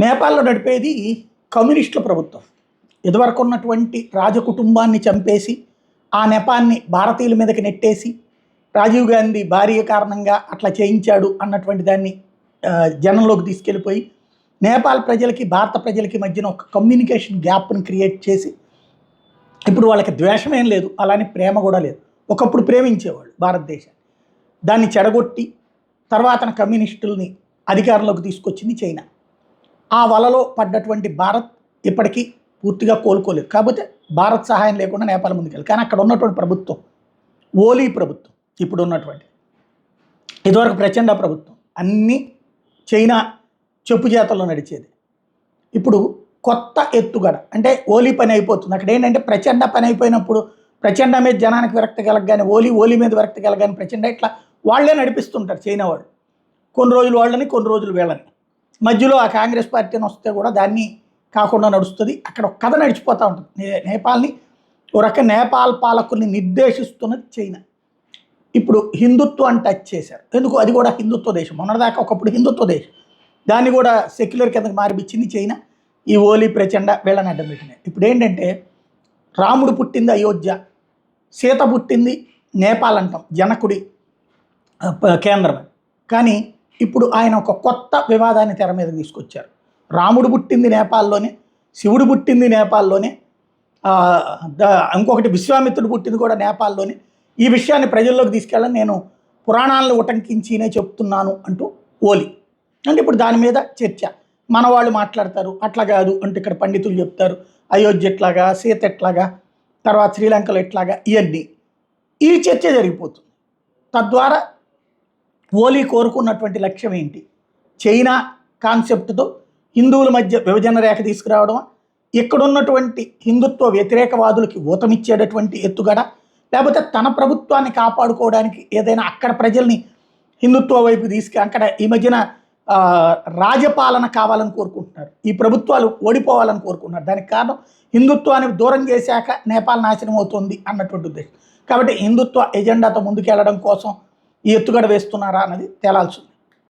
నేపాల్లో నడిపేది కమ్యూనిస్టుల ప్రభుత్వం. ఇదివరకు ఉన్నటువంటి రాజకుటుంబాన్ని చంపేసి ఆ నెపాన్ని భారతీయుల మీదకి నెట్టేసి రాజీవ్ గాంధీ భార్య కారణంగా అట్లా చేయించాడు అన్నటువంటి దాన్ని జనంలోకి తీసుకెళ్ళిపోయి నేపాల్ ప్రజలకి భారత ప్రజలకి మధ్యన ఒక కమ్యూనికేషన్ గ్యాప్ని క్రియేట్ చేసి ఇప్పుడు వాళ్ళకి ద్వేషమేం లేదు, అలానే ప్రేమ కూడా లేదు. ఒకప్పుడు ప్రేమించేవాళ్ళు భారతదేశాన్ని, దాన్ని చెడగొట్టి తర్వాత కమ్యూనిస్టుల్ని అధికారంలోకి తీసుకొచ్చింది చైనా. ఆ వలలో పడ్డటువంటి భారత్ ఇప్పటికీ పూర్తిగా కోలుకోలేదు. కాకపోతే భారత్ సహాయం లేకుండా నేపాల్ ముందుకెళ్ళి, కానీ అక్కడ ఉన్నటువంటి ప్రభుత్వం ఓలీ ప్రభుత్వం ఇప్పుడు ఉన్నటువంటి, ఇదివరకు ప్రచండ ప్రభుత్వం అన్నీ చైనా చెప్పు చేతల్లో నడిచేది. ఇప్పుడు కొత్త ఎత్తుగడ అంటే ఓలీ పని అయిపోతుంది. అక్కడ ఏంటంటే ప్రచండ పని అయిపోయినప్పుడు ప్రచండ మీద జనానికి విరక్తి కలగగానే ఓలీ మీద విరక్తి కలగానే ప్రచండ ఇట్లా వాళ్ళే నడిపిస్తుంటారు చైనా వాళ్ళు. కొన్ని రోజులు వాళ్ళని, కొన్ని రోజులు వీళ్ళని, మధ్యలో ఆ కాంగ్రెస్ పార్టీని వస్తే కూడా దాన్ని కాకుండా నడుస్తుంది. అక్కడ ఒక కథ నడిచిపోతూ ఉంటుంది. నేపాల్ని ఒక రకం నేపాల్ పాలకుల్ని నిర్దేశిస్తున్నది చైనా. ఇప్పుడు హిందుత్వాన్ని టచ్ చేశారు. ఎందుకు? అది కూడా హిందుత్వ దేశం. మొన్నటిదాకా ఒకప్పుడు హిందుత్వ దేశం, దాన్ని కూడా సెక్యులర్ కిందకి మార్పిచ్చింది చైనా. ఈ ఓలీ ప్రచండ వీళ్ళని అడ్డం పెట్టినాయి. ఇప్పుడు ఏంటంటే రాముడు పుట్టింది అయోధ్య, సీత పుట్టింది నేపాల్ అంటాం, జనకుడి కేంద్రం. కానీ ఇప్పుడు ఆయన ఒక కొత్త వివాదాన్ని తెర మీద తీసుకొచ్చారు. రాముడు పుట్టింది నేపాల్లోనే, శివుడు పుట్టింది నేపాల్లోనే, ఇంకొకటి విశ్వామిత్రుడు పుట్టింది కూడా నేపాల్లోనే. ఈ విషయాన్ని ప్రజల్లోకి తీసుకెళ్ళని నేను పురాణాలను ఉటంకించినే చెప్తున్నాను అంటూ ఓలీ. అంటే ఇప్పుడు దాని మీద చర్చ. మన వాళ్ళు మాట్లాడతారు అట్లా కాదు అంటే, ఇక్కడ పండితులు చెప్తారు అయోధ్య ఎట్లాగా, సీత ఎట్లాగా, తర్వాత శ్రీలంకలో ఎట్లాగా, ఇవన్నీ ఈ చర్చ జరిగిపోతుంది. తద్వారా ఓలీ కోరుకున్నటువంటి లక్ష్యం ఏంటి? చైనా కాన్సెప్ట్తో హిందువుల మధ్య విభజన రేఖ తీసుకురావడమా, ఇక్కడున్నటువంటి హిందుత్వ వ్యతిరేకవాదులకి ఊతమిచ్చేటటువంటి ఎత్తుగడ, లేకపోతే తన ప్రభుత్వాన్ని కాపాడుకోవడానికి ఏదైనా అక్కడ ప్రజల్ని హిందుత్వ వైపు అక్కడ ఈ మధ్యన రాజపాలన కావాలని కోరుకుంటున్నారు. ఈ ప్రభుత్వాలు ఓడిపోవాలని కోరుకుంటున్నారు. దానికి కారణం హిందుత్వాన్ని దూరం చేశాక నేపాల్ నాశనం అవుతుంది అన్నటువంటి ఉద్దేశం. కాబట్టి హిందుత్వ ఎజెండాతో ముందుకెళ్లడం కోసం ఈ ఎత్తుగడ వేస్తున్నారా అన్నది తేలాల్సింది.